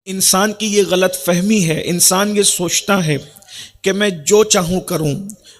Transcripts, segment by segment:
انسان کی یہ غلط فہمی ہے، انسان یہ سوچتا ہے کہ میں جو چاہوں کروں،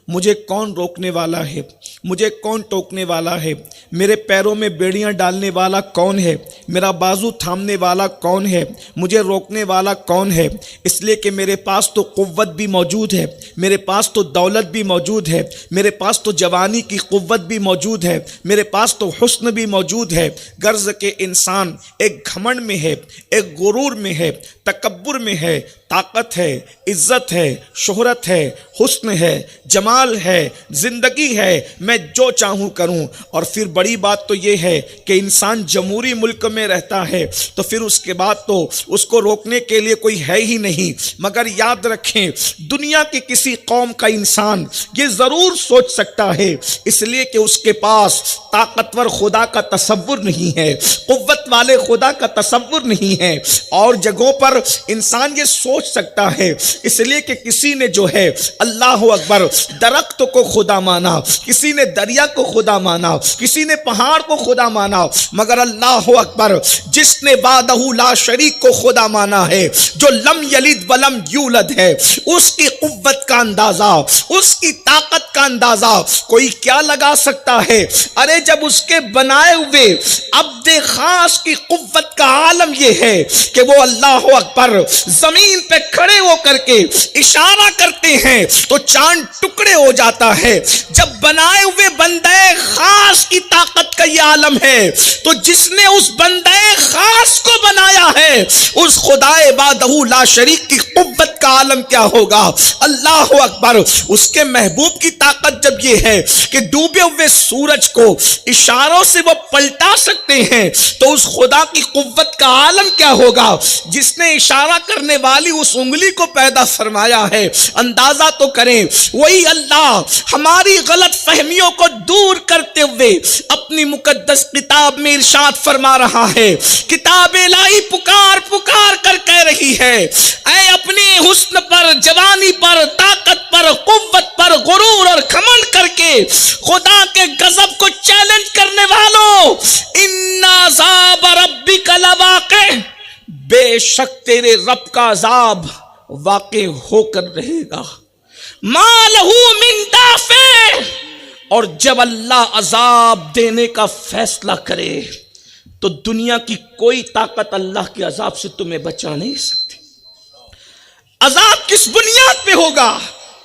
مجھے کون روکنے والا ہے، مجھے کون ٹوکنے والا ہے، میرے پیروں میں بیڑیاں ڈالنے والا کون ہے، میرا بازو تھامنے والا کون ہے، مجھے روکنے والا کون ہے؟ اس لیے کہ میرے پاس تو قوت بھی موجود ہے، میرے پاس تو دولت بھی موجود ہے، میرے پاس تو جوانی کی قوت بھی موجود ہے، میرے پاس تو حسن بھی موجود ہے۔ غرض کہ انسان ایک گھمنڈ میں ہے، ایک غرور میں ہے، تکبر میں ہے۔ طاقت ہے، عزت ہے، شہرت ہے، حسن ہے، جمال ہے، زندگی ہے، میں جو چاہوں کروں۔ اور پھر بڑی بات تو یہ ہے کہ انسان جمہوری ملک میں رہتا ہے تو پھر اس کے بعد تو اس کو روکنے کے لیے کوئی ہے ہی نہیں۔ مگر یاد رکھیں، دنیا کی کسی قوم کا انسان یہ ضرور سوچ سکتا ہے، اس لیے کہ اس کے پاس طاقتور خدا کا تصور نہیں ہے، قوت والے خدا کا تصور نہیں ہے۔ اور جگہوں پر انسان یہ سوچ سکتا ہے، اس لیے کہ کسی نے جو ہے اللہ اکبر درخت کو خدا مانا، کسی نے دریا کو خدا مانا، کسی نے پہاڑ کو خدا مانا، مگر اللہ اکبر جس نے وحدہ لا شریک کو خدا مانا ہے، جو لم یلد ولم یولد ہے، اس کی قوت کا اندازہ، اس کی طاقت کا اندازہ کوئی کیا لگا سکتا ہے؟ ارے جب اس کے بنائے ہوئے عبد خاص کی قوت کا عالم یہ ہے کہ وہ اللہ اکبر زمین پہ کھڑے ہو کر کے اشارہ کرتے ہیں تو چاند ٹکڑے ہو جاتا ہے۔ جب بنائے ہوئے بندے خاص کی طاقت کا یہ عالم ہے تو جس نے اس بندے خاص کو بنایا ہے اس خدا وحدہ لا شریک کی قوت کا عالم کیا ہوگا؟ اللہ اکبر۔ اس کے محبوب کی طاقت جب یہ ہے کہ ڈوبے ہوئے سورج کو اشاروں سے وہ پلٹا سکتے ہیں تو اس خدا کی قوت کا عالم کیا ہوگا جس نے اشارہ کرنے والی اس انگلی کو پیدا فرمایا ہے؟ اندازہ تو کریں۔ وہی اللہ ہماری غلط فہمیوں کو دور کرتے ہوئے اپنی مقدس کتاب میں ارشاد فرما رہا ہے، کتاب الہی پکار پکار کر کہہ رہی ہے، اے اپنے حسن پر، جوانی پر، طاقت پر، قوت پر غرور اور گھمنڈ کر کے خدا کے غضب کو چیلنج کرنے والوں، ان عذاب ربک لواقع، بے شک تیرے رب کا عذاب واقع ہو کر رہے گا۔ ما لہ من دافع، اور جب اللہ عذاب دینے کا فیصلہ کرے تو دنیا کی کوئی طاقت اللہ کے عذاب سے تمہیں بچا نہیں سکتی۔ عذاب کس بنیاد پہ ہوگا؟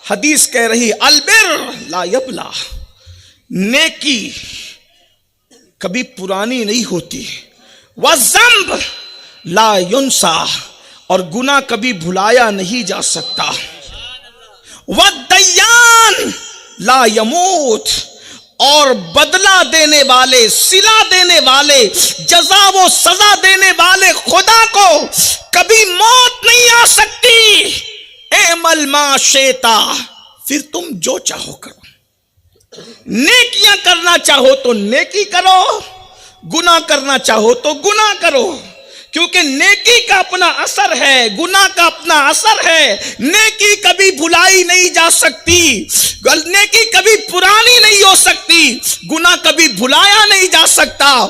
حدیث کہہ رہی البر لا یبلا، نیکی کبھی پرانی نہیں ہوتی، والذنب لا ینسا، اور گناہ کبھی بھلایا نہیں جا سکتا، والدیان لا یموت، اور بدلہ دینے والے، صلہ دینے والے، جزا و سزا دینے والے خدا کو کبھی موت نہیں آ سکتی۔ اعمل ما شئت، پھر تم جو چاہو کرو، نیکیاں کرنا چاہو تو نیکی کرو، گناہ کرنا چاہو تو گناہ کرو، کیونکہ نیکی کا اپنا اثر ہے، گناہ کا اپنا اثر ہے۔ نیکی کبھی بھلائی نہیں جا سکتی، نیکی کبھی پرانی نہیں ہو سکتی، گناہ کبھی بھلایا نہیں جا سکتا،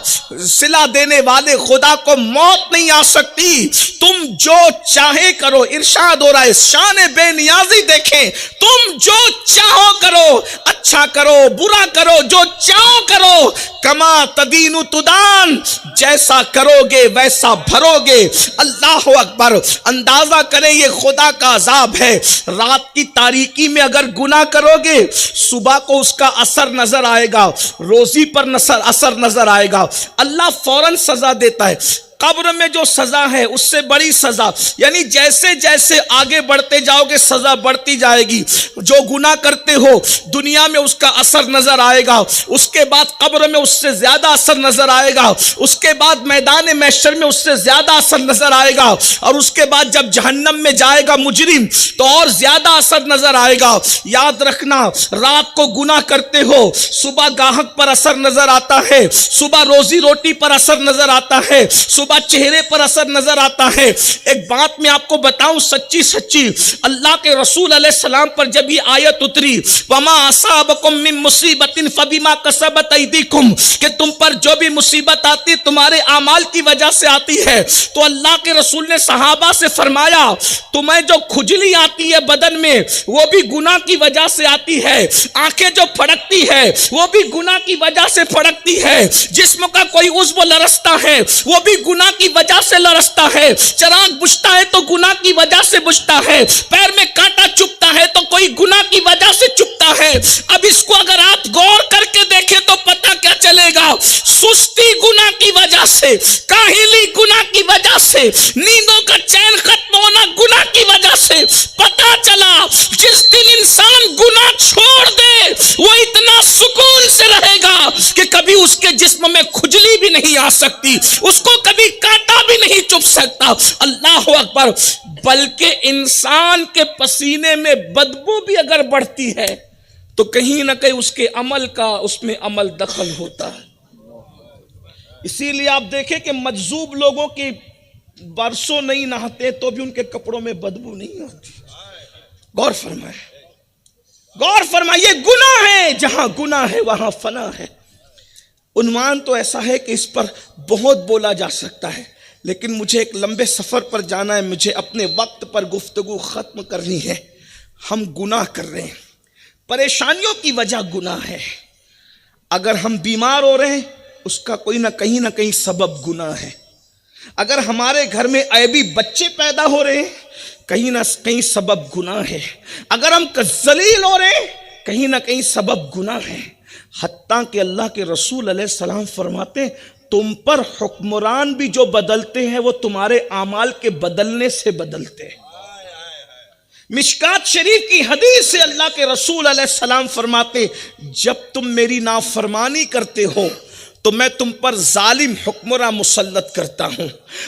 صلہ دینے والے خدا کو موت نہیں آ سکتی۔ تم جو چاہے کرو، ارشاد ہو رہا ہے، شان بے نیازی دیکھیں، تم جو چاہو کرو، اچھا کرو، برا کرو، جو چاہو کرو، کما تدین تدان، جیسا کرو گے ویسا بھرو گے۔ اللہ اکبر۔ اندازہ کریں یہ خدا کا عذاب ہے۔ رات کی تاریکی میں اگر گناہ کرو گے صبح کو اس کا اثر نظر آئے گا، روزی پر اثر نظر آئے گا، اللہ فوراً سزا دیتا ہے۔ قبر میں جو سزا ہے اس سے بڑی سزا، یعنی جیسے جیسے آگے بڑھتے جاؤ گے سزا بڑھتی جائے گی۔ جو گناہ کرتے ہو دنیا میں اس کا اثر نظر آئے گا، اس کے بعد قبر میں اس سے زیادہ اثر نظر آئے گا، اس کے بعد میدان محشر میں اس سے زیادہ اثر نظر آئے گا، اور اس کے بعد جب جہنم میں جائے گا مجرم تو اور زیادہ اثر نظر آئے گا۔ یاد رکھنا، رات کو گناہ کرتے ہو، صبح گاہک پر اثر نظر آتا ہے، صبح روزی روٹی پر اثر نظر آتا ہے، صبح چہرے پر اثر نظر آتا ہے۔ ایک بات میں آپ کو بتاؤں سچی سچی، اللہ کے رسول علیہ السلام پر جب یہ آیت اتری وَمَا أَصَابَكُم مِّن مُّصِيبَةٍ فَبِمَا كَسَبَتْ أَيْدِيكُم، کہ تم پر جو بھی مصیبت آتی تمہارے اعمال کی وجہ سے آتی ہے، تو اللہ کے رسول نے صحابہ سے فرمایا تمہیں جو کھجلی آتی ہے بدن میں وہ بھی گناہ کی وجہ سے آتی ہے، آنکھیں جو پھڑکتی ہے وہ بھی گناہ کی وجہ سے پھڑکتی ہے، جسم کا کوئی عضو لرزتا ہے وہ بھی گناہ کی وجہ سے لرزتا ہے، چراغ بجھتا ہے تو گناہ کی وجہ سے بجھتا ہے، پیر میں کانٹا چبھتا ہے تو کوئی گناہ کی وجہ سے چبھتا ہے۔ اب اس کو اگر آپ غور کر کے دیکھیں تو پتہ کیا چلے گا؟ سستی گناہ کی وجہ سے، کاہلی گناہ کی وجہ سے، نیندوں کا چین ختم ہونا گناہ کی وجہ سے۔ پتہ چلا جس دن انسان گناہ چھوڑ دے وہ اتنا سکون سے رہے گا کہ کبھی اس کے جسم میں کھجلی بھی نہیں آ سکتی، اس کو کبھی کانٹا بھی نہیں چبھ سکتا۔ اللہ اکبر! بلکہ انسان کے پسینے میں بدبو بھی اگر بڑھتی ہے تو کہیں نہ کہیں اس کے عمل کا اس میں عمل دخل ہوتا ہے۔ اسی لیے آپ دیکھیں کہ مجذوب لوگوں کی برسوں نہیں نہاتے تو بھی ان کے کپڑوں میں بدبو نہیں ہوتی۔ غور فرمائیں، غور فرمائیے، گناہ ہے، جہاں گناہ ہے وہاں فنا ہے۔ عنوان تو ایسا ہے کہ اس پر بہت بولا جا سکتا ہے، لیکن مجھے ایک لمبے سفر پر جانا ہے، مجھے اپنے وقت پر گفتگو ختم کرنی ہے۔ ہم گناہ کر رہے ہیں، پریشانیوں کی وجہ گناہ ہے۔ اگر ہم بیمار ہو رہے ہیں اس کا کوئی نہ کہیں سبب گناہ ہے۔ اگر ہمارے گھر میں عیبی بچے پیدا ہو رہے ہیں کہیں نہ کہیں سبب گناہ ہے۔ اگر ہم ذلیل ہو رہے ہیں کہیں نہ کہیں سبب گناہ ہے۔ حتیٰ کہ اللہ کے رسول علیہ السلام فرماتے ہیں تم پر حکمران بھی جو بدلتے ہیں وہ تمہارے اعمال کے بدلنے سے بدلتے ہیں۔ مشکات شریف کی حدیث سے اللہ کے رسول علیہ السلام فرماتے جب تم میری نافرمانی کرتے ہو تو میں تم پر ظالم حکمراں مسلط کرتا ہوں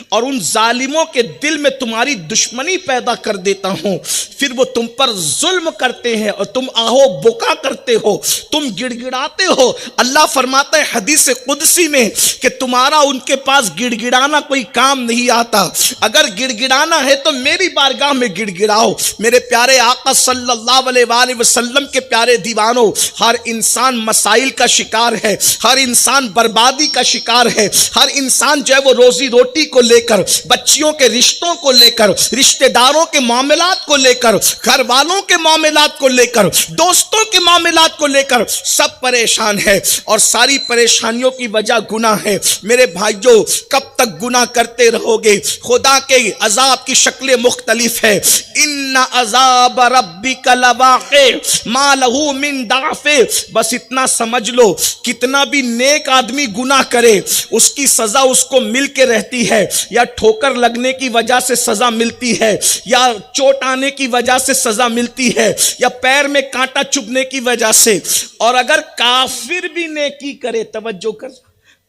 اور ان ظالموں کے دل میں تمہاری دشمنی پیدا کر دیتا ہوں، پھر وہ تم پر ظلم کرتے ہیں اور تم آہو بکا کرتے ہو، تم گڑ گڑاتے ہو۔ اللہ فرماتا ہے حدیث قدسی میں کہ تمہارا ان کے پاس گڑ گڑانا کوئی کام نہیں آتا، اگر گڑ گڑانا ہے تو میری بارگاہ میں گڑ گڑاؤ۔ میرے پیارے آقا صلی اللہ علیہ وآلہ وسلم کے پیارے دیوانوں، ہر انسان مسائل کا شکار ہے، ہر انسان بربادی کا شکار ہے، ہر انسان جو ہے وہ روزی روٹی کو لے کر، بچیوں کے رشتوں کو لے کر، رشتہ داروں کے معاملات کو لے کر، گھر والوں کے معاملات کو لے کر، دوستوں کے معاملات کو لے کر سب پریشان ہے، اور ساری پریشانیوں کی وجہ گناہ ہے۔ میرے بھائیوں، کب تک گناہ کرتے رہو گے؟ خدا کے عذاب کی شکلیں مختلف ہے۔ ان عذاب ربک لواقع ما لہ من دافع، بس اتنا سمجھ لو کتنا بھی نیک آدمی گناہ کرے اس کی سزا اس کو مل کے رہتی ہے، یا ٹھوکر لگنے کی وجہ سے سزا ملتی ہے، یا چوٹ آنے کی وجہ سے سزا ملتی ہے، یا پیر میں کانٹا چبھنے کی وجہ سے۔ اور اگر کافر بھی نیکی کرے، توجہ کر،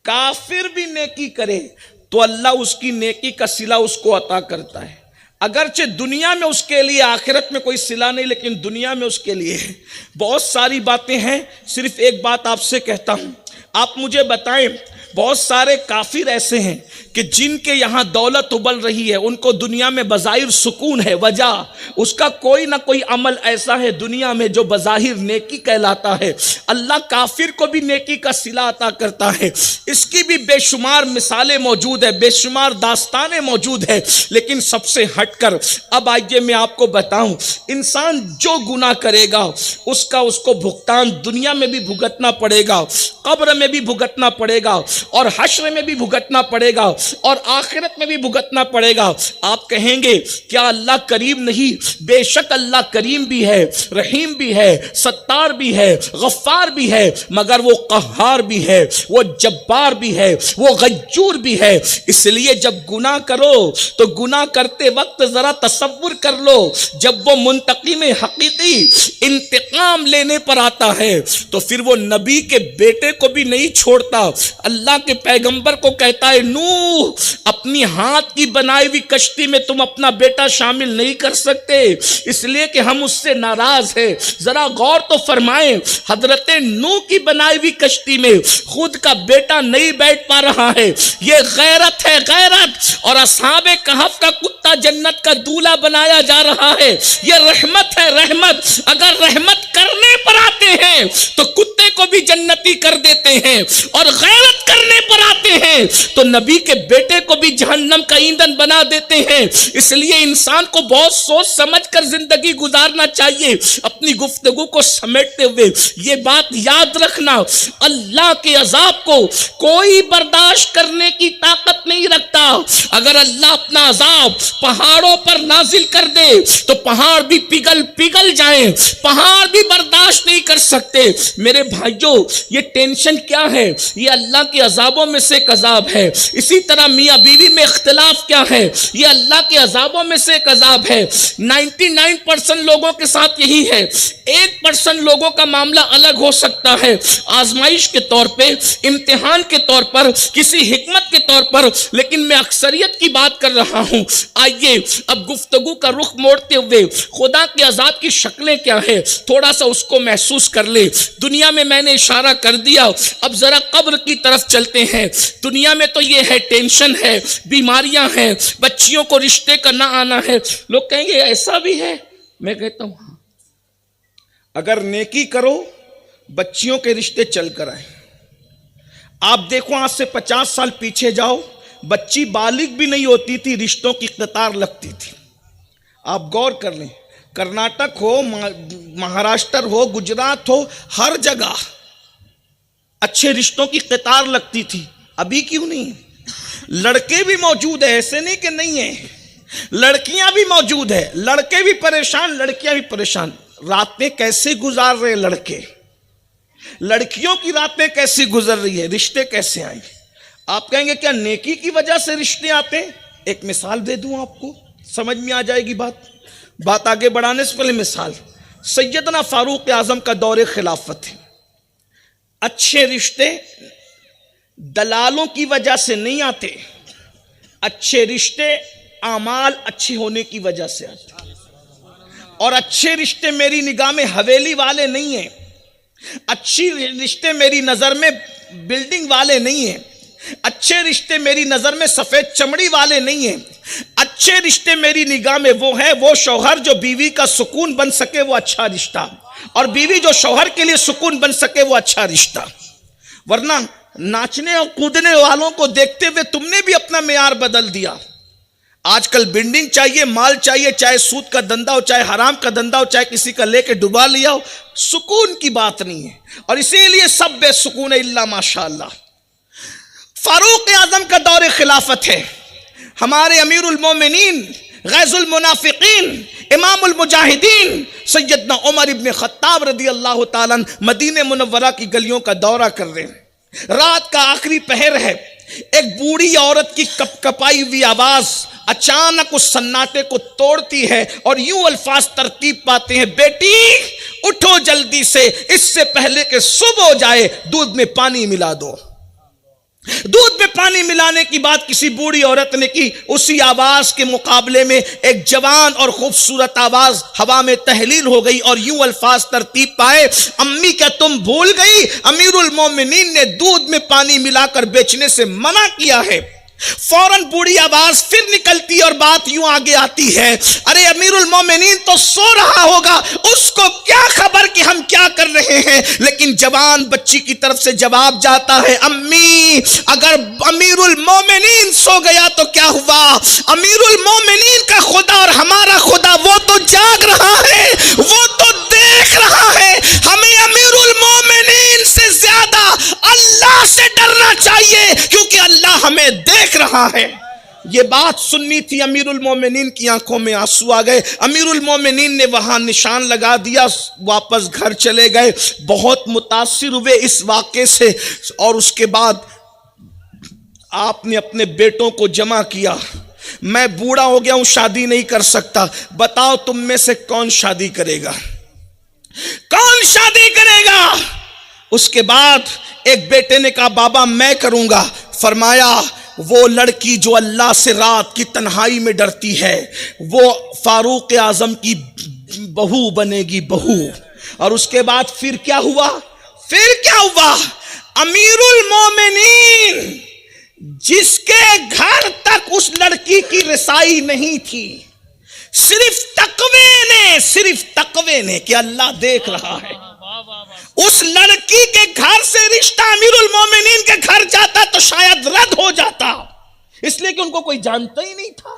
کافر بھی نیکی کرے تو اللہ اس کی نیکی کا صلہ اس کو عطا کرتا ہے، اگرچہ دنیا میں اس کے لیے، آخرت میں کوئی صلہ نہیں، لیکن دنیا میں اس کے لیے ہے۔ بہت ساری باتیں ہیں، صرف ایک بات آپ سے کہتا ہوں، آپ مجھے بتائیں بہت سارے کافر ایسے ہیں کہ جن کے یہاں دولت ابل رہی ہے، ان کو دنیا میں بظاہر سکون ہے، وجہ اس کا کوئی نہ کوئی عمل ایسا ہے دنیا میں جو بظاہر نیکی کہلاتا ہے۔ اللہ کافر کو بھی نیکی کا صلہ عطا کرتا ہے، اس کی بھی بے شمار مثالیں موجود ہیں، بے شمار داستانیں موجود ہیں، لیکن سب سے ہٹ کر اب آئیے میں آپ کو بتاؤں، انسان جو گناہ کرے گا اس کو بھگتان دنیا میں بھی بھگتنا پڑے گا، قبر میں بھی بھگتنا پڑے گا، اور حشر میں بھی بھگتنا پڑے گا، اور آخرت میں بھی بھگتنا پڑے گا۔ آپ کہیں گے کیا اللہ کریم نہیں؟ بے شک اللہ کریم بھی ہے، رحیم بھی ہے، ستار بھی ہے، غفار بھی ہے، مگر وہ قہار بھی ہے، وہ جبار بھی ہے، وہ غیور بھی ہے۔ اس لیے جب گناہ کرو تو گناہ کرتے وقت ذرا تصور کر لو، جب وہ منتقم حقیقی انتقام لینے پر آتا ہے تو پھر وہ نبی کے بیٹے کو بھی نہیں چھوڑتا۔ اللہ اللہ کے پیغمبر کو کہتا ہے نوح اپنی ہاتھ کی بنائی ہوئی کشتی میں تم اپنا بیٹا شامل نہیں کر سکتے اس لیے کہ ہم اس سے ناراض ہیں. ذرا غور تو فرمائیں حضرت نوح کی بنائی ہوئی کشتی میں خود کا بیٹا نہیں بیٹھ پا رہا ہے. یہ غیرت ہے غیرت. اور اصحاب کہف کا کتا جنت کا دولہا بنایا جا رہا ہے. یہ رحمت ہے رحمت. اگر رحمت کرنے پر آتے ہیں تو کتے کو بھی جنتی کر دیتے ہیں اور غیرت کرنے پر آتے ہیں تو نبی کے بیٹے کو بھی جہنم کا ایندھن بنا دیتے ہیں. اس لیے انسان کو بہت سوچ سمجھ کر زندگی گزارنا چاہیے. اپنی گفتگو کو سمیٹتے ہوئے یہ بات یاد رکھنا اللہ کے عذاب کو کوئی برداشت کرنے کی طاقت نہیں رکھتا. اگر اللہ اپنا عذاب پہاڑوں پر نازل کر دے تو پہاڑ بھی پگھل جائیں. پہاڑ بھی برداشت نہیں کر سکتے. میرے بھائیوں یہ ٹینشن کیا ہے؟ یہ اللہ کے عذابوں میں سے ایک عذاب ہے. اسی طرح میاں بیوی میں اختلاف کیا ہے؟ یہ اللہ کے عذابوں میں سے ایک عذاب ہے. 99% لوگوں کے ساتھ یہی ہے. 1% لوگوں کا معاملہ الگ ہو سکتا ہے. آزمائش کے طور پہ امتحان کے طور پر کسی حکمت کے طور پر. لیکن میں اکثریت کی بات کر رہا ہوں. آئیے اب گفتگو کا رخ موڑتے ہوئے خدا کے عذاب کی شکلیں کیا ہے تھوڑا سا اس کو محسوس کر لے. دنیا میں نے اشارہ کر دیا. اب ذرا قبر کی طرف چلتے ہیں. دنیا میں تو یہ ہے ٹینشن ہے بیماریاں ہیں بچیوں کو رشتے کا نہ آنا ہے. لوگ کہیں گے ایسا بھی ہے. میں کہتا ہوں ہاں اگر نیکی کرو بچیوں کے رشتے چل کر آئے. آپ دیکھو آج سے 50 سال پیچھے جاؤ بچی بالغ بھی نہیں ہوتی تھی رشتوں کی قطار لگتی تھی. آپ غور کر لیں کرناٹک ہو مہاراشٹر ہو گجرات ہو ہر جگہ اچھے رشتوں کی قطار لگتی تھی. ابھی کیوں نہیں؟ لڑکے بھی موجود ہیں ایسے نہیں کہ نہیں ہیں. لڑکیاں بھی موجود ہیں. لڑکے بھی پریشان لڑکیاں بھی پریشان. راتیں کیسے گزار رہے لڑکے لڑکیوں کی راتیں کیسی گزر رہی ہے رشتے کیسے آئیں گے؟ آپ کہیں گے کیا نیکی کی وجہ سے رشتے آتے ہیں؟ ایک مثال دے دوں آپ کو سمجھ میں آ جائے گی بات آگے بڑھانے سے پہلے مثال سیدنا فاروق اعظم کا دور خلافت ہے. اچھے رشتے دلالوں کی وجہ سے نہیں آتے. اچھے رشتے اعمال اچھے ہونے کی وجہ سے آتے. اور اچھے رشتے میری نگاہ میں حویلی والے نہیں ہیں. اچھی رشتے میری نظر میں بلڈنگ والے نہیں ہیں. اچھے رشتے میری نظر میں سفید چمڑی والے نہیں ہیں. اچھے رشتے میری نگاہ میں وہ ہے وہ شوہر جو بیوی کا سکون بن سکے وہ اچھا رشتہ اور بیوی جو شوہر کے لیے سکون بن سکے وہ اچھا رشتہ. ورنہ ناچنے اور کودنے والوں کو دیکھتے ہوئے تم نے بھی اپنا معیار بدل دیا. آج کل بلڈنگ چاہیے مال چاہیے چاہے سود کا دھندا ہو چاہے حرام کا دھندا ہو چاہے کسی کا لے کے ڈبا لیا ہو. سکون کی بات نہیں ہے اور اسی لیے سب بے سکون ہے الا ماشاءاللہ. فاروق اعظم کا دور خلافت ہے. ہمارے امیر المومنین غیظ المنافقین امام المجاہدین سیدنا عمر ابن خطاب رضی اللہ تعالیٰ مدینہ منورہ کی گلیوں کا دورہ کر رہے ہیں. رات کا آخری پہر ہے. ایک بوڑھی عورت کی کپ کپائی ہوئی آواز اچانک اس سناٹے کو توڑتی ہے اور یوں الفاظ ترتیب پاتے ہیں بیٹی اٹھو جلدی سے اس سے پہلے کہ صبح ہو جائے دودھ میں پانی ملا دو. دودھ میں پانی ملانے کی بات کسی بوڑھی عورت نے کی. اسی آواز کے مقابلے میں ایک جوان اور خوبصورت آواز ہوا میں تحلیل ہو گئی اور یوں الفاظ ترتیب پائے امی کیا تم بھول گئی امیر المومنین نے دودھ میں پانی ملا کر بیچنے سے منع کیا ہے. فوراً بوڑھی آواز پھر نکلتی اور بات یوں آگے آتی ہے ارے امیر المومنین تو سو رہا ہوگا اس کو کیا خبر کہ ہم کیا کر رہے ہیں. لیکن جوان بچی کی طرف سے جواب جاتا ہے امی اگر امیر المومنین سو گیا تو کیا ہوا امیر المومنین کا خدا اور ہمارا خدا وہ تو جاگ رہا ہے وہ تو دیکھ رہا ہے. ہمیں امیر المومنین سے زیادہ اللہ سے ڈرنا چاہیے کیونکہ اللہ ہمیں دیکھ رہا ہے. یہ بات سننی تھی. امیر المومنین کی آنکھوں میں آنسو آ گئے. امیر المومنین نے وہاں نشان لگا دیا واپس گھر چلے گئے. بہت متاثر ہوئے اس واقعے سے اور اس کے بعد آپ نے اپنے بیٹوں کو جمع کیا. میں بوڑھا ہو گیا ہوں شادی نہیں کر سکتا بتاؤ تم میں سے کون شادی کرے گا کون شادی کرے گا. اس کے بعد ایک بیٹے نے کہا بابا میں کروں گا. فرمایا وہ لڑکی جو اللہ سے رات کی تنہائی میں ڈرتی ہے وہ فاروق اعظم کی بہو بنے گی، بہو. اور اس کے بعد پھر کیا ہوا؟ امیر المومنین جس کے گھر تک اس لڑکی کی رسائی نہیں تھی، صرف تقوی نے کہ اللہ دیکھ رہا ہے، اس لڑکی کے گھر سے رشتہ امیر المومنین کے گھر جاتا تو شاید رد ہو جاتا، اس لیے کہ ان کو کوئی جانتا ہی نہیں تھا.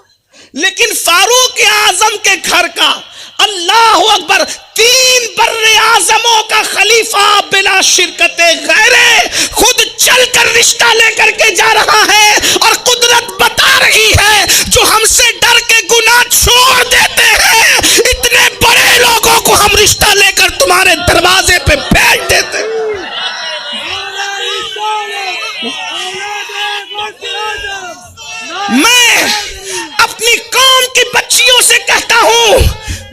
لیکن فاروق اعظم کے گھر کا، اللہ اکبر، 3 بر اعظموں کا خلیفہ بلا شرکت غیرے خود چل کر رشتہ لے کر کے جا رہا ہے، اور قدرت بتا رہی ہے جو ہم سے ڈر کے گناہ چھوڑ دیتے ہیں اتنے بڑے لوگوں کو ہم رشتہ لے کر تمہارے دروازے پہ بھیج دیتے ہیں. میں اپنی قوم کی بچیوں سے کہتا ہوں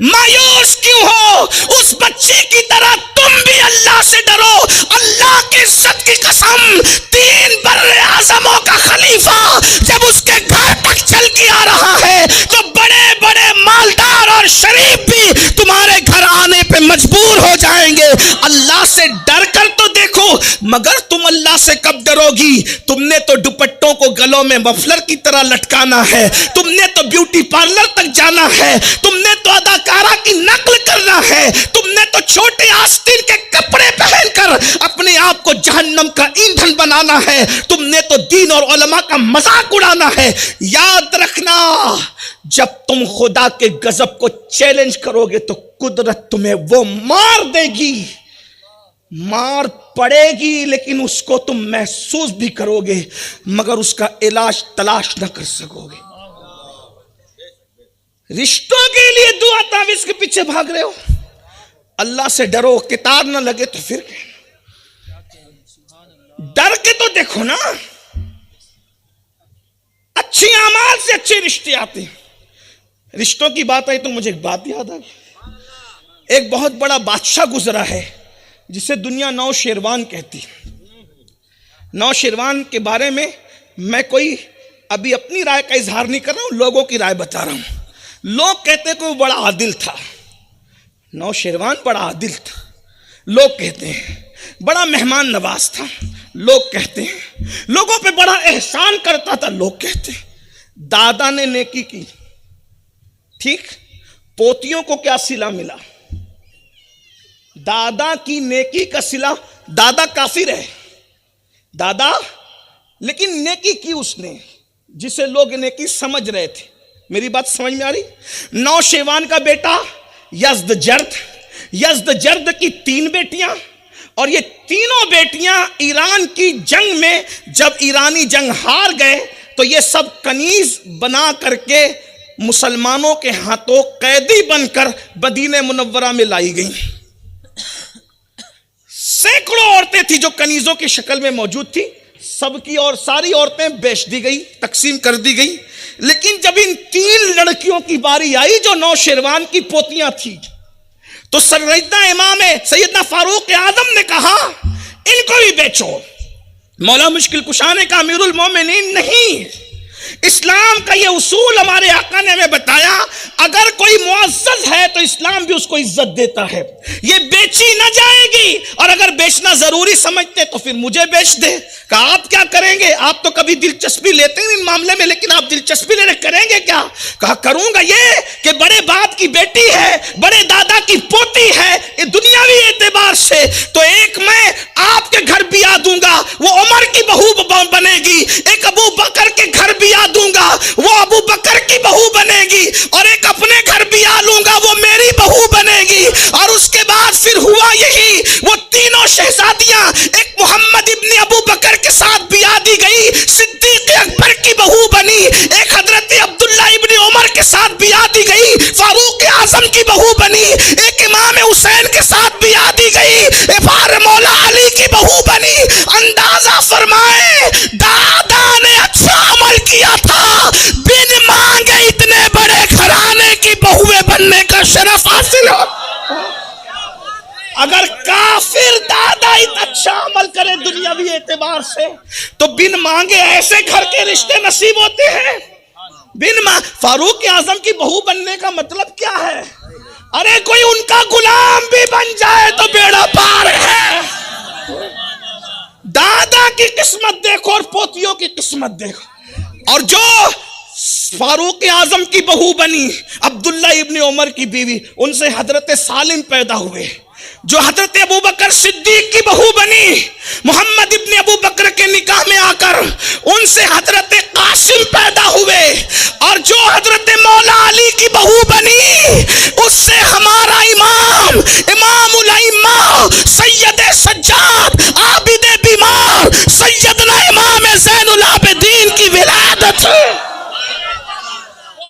مایوس کیوں ہو؟ اس بچی کی طرح تم بھی اللہ سے ڈرو. اللہ کی عزت کی قسم، 3 بر اعظموں کا خلیفہ جب اس کے گھر تک چل کے آ رہا ہے تو بڑے بڑے مالدار اور شریف بھی تمہارے گھر آنے پہ مجبور ہو جائیں گے. اللہ سے ڈر کر تو دیکھو. مگر تم اللہ سے کب ڈرو گی؟ تم نے تو دوپٹوں کو گلوں میں مفلر کی طرح لٹکانا ہے، تم نے تو بیوٹی پارلر تک جانا ہے، تم نے تو اداکارہ کی نقل کرنا ہے، تم نے تو چھوٹے آستین کے کپڑے پہن کر اپنے آپ کو جہنم کا ایندھن بنانا ہے، تم نے تو دین اور علماء کا مذاق اڑانا ہے. یاد رکھنا جب تم خدا کے غضب کو چیلنج کرو گے تو قدرت تمہیں وہ مار دے گی، مار پڑے گی، لیکن اس کو تم محسوس بھی کرو گے مگر اس کا علاج تلاش نہ کر سکو گے. رشتوں کے لیے دعا تعویذ کے پیچھے بھاگ رہے ہو، اللہ سے ڈرو. کتاب نہ لگے تو پھر ڈر کے تو دیکھو نا. اچھی اعمال سے اچھے رشتے آتے ہیں. رشتوں کی بات آئی تو مجھے ایک بات یاد آ گئی. ایک بہت بڑا بادشاہ گزرا ہے جسے دنیا نوشیروان کہتی. نوشیروان کے بارے میں میں کوئی ابھی اپنی رائے کا اظہار نہیں کر رہا ہوں، لوگوں کی رائے بتا رہا ہوں. لوگ کہتے ہیں کہ وہ بڑا عادل تھا. نوشیروان بڑا عادل تھا. لوگ کہتے ہیں بڑا مہمان نواز تھا. لوگ کہتے ہیں لوگوں پہ بڑا احسان کرتا تھا. لوگ کہتے ہیں دادا نے نیکی کی، ٹھیک، پوتیوں کو کیا صلہ ملا؟ دادا کی نیکی کا صلہ. دادا کافر ہے دادا، لیکن نیکی کی اس نے جسے لوگ نیکی سمجھ رہے تھے. میری بات سمجھ میں آ رہی؟ نوشیروان کا بیٹا یزدجرد کی 3 بیٹیاں، اور یہ تینوں بیٹیاں ایران کی جنگ میں جب ایرانی جنگ ہار گئے تو یہ سب کنیز بنا کر کے مسلمانوں کے ہاتھوں قیدی بن کر مدینہ منورہ میں لائی گئیں. سینکڑوں عورتیں تھی جو کنیزوں کی شکل میں موجود تھی، سب کی اور ساری عورتیں بیچ دی گئی، تقسیم کر دی گئی. لیکن جب ان 3 لڑکیوں کی باری آئی جو نوشیروان کی پوتیاں تھی تو سیدنا فاروق اعظم نے کہا ان کو بھی بیچو. مولا مشکل کشا نے کہا امیر المومنین نہیں، اسلام کا یہ اصول ہمارے آقا نے ہمیں بتایا، اگر کوئی معزز ہے تو اسلام بھی اس کو عزت دیتا ہے، یہ بیچی نہ جائے گی، اور اگر بیچنا ضروری سمجھتے تو پھر مجھے بیچ دے. کہا آپ کیا کریں گے؟ آپ تو کبھی دلچسپی لیتے ہیں ان معاملے میں، لیکن آپ دلچسپی لینے کریں گے کیا؟ کہا کروں گا یہ کہ بڑے باپ کی بیٹی ہے، بڑے دادا کی پوتی ہے، دنیاوی اعتبار سے تو ایک میں آپ کے گھر بھی آ دوں گا، وہ عمر کی بہو بنے گی. ایک ابو بکر کے گھر بھی آ دوں گا، وہ ابو بکر کی بہو بنے گی. اور ایک اپنے گھر بھی آ لوں گا، وہ میری بہو بنے گی. اور اس کے بعد پھر ہوا یہی، وہ تینوں شہزادیاں ایک محمد ابن ابو بکر کے ساتھ بیاہ دی گئی، صدیق اکبر کی بہو بنی. ایک حضرت عبداللہ ابن عمر کے ساتھ بیاہ دی گئی، فاروق اعظم کی بہو بنی. ایک امام حسین کے ساتھ بیاہ دی گئی، افار مولا علی کی بہو بنی. اندازہ فرمائے دادا نے اچھا عمل کیا تھا، بن مانگے اتنے بڑے گھرانے کی بہویں بننے کا شرف حاصل ہو. اگر کافر دادا نہایت اچھا عمل کرے دنیاوی اعتبار سے تو بن مانگے ایسے گھر کے رشتے نصیب ہوتے ہیں. فاروق اعظم کی بہو بننے کا مطلب کیا ہے؟ ارے کوئی ان کا غلام بھی بن جائے تو بیڑا پار ہے. دادا کی قسمت دیکھو اور پوتیوں کی قسمت دیکھو. اور جو فاروق اعظم کی بہو بنی عبداللہ ابن عمر کی بیوی، ان سے حضرت سالم پیدا ہوئے. جو حضرت ابو بکر صدیق کی بہو بنی محمد ابن ابو بکر کے نکاح میں آ کر، ان سے حضرت قاسم پیدا ہوئے. اور جو حضرت مولا علی کی بہو بنی، اس سے ہمارا امام الائمہ سید سجاد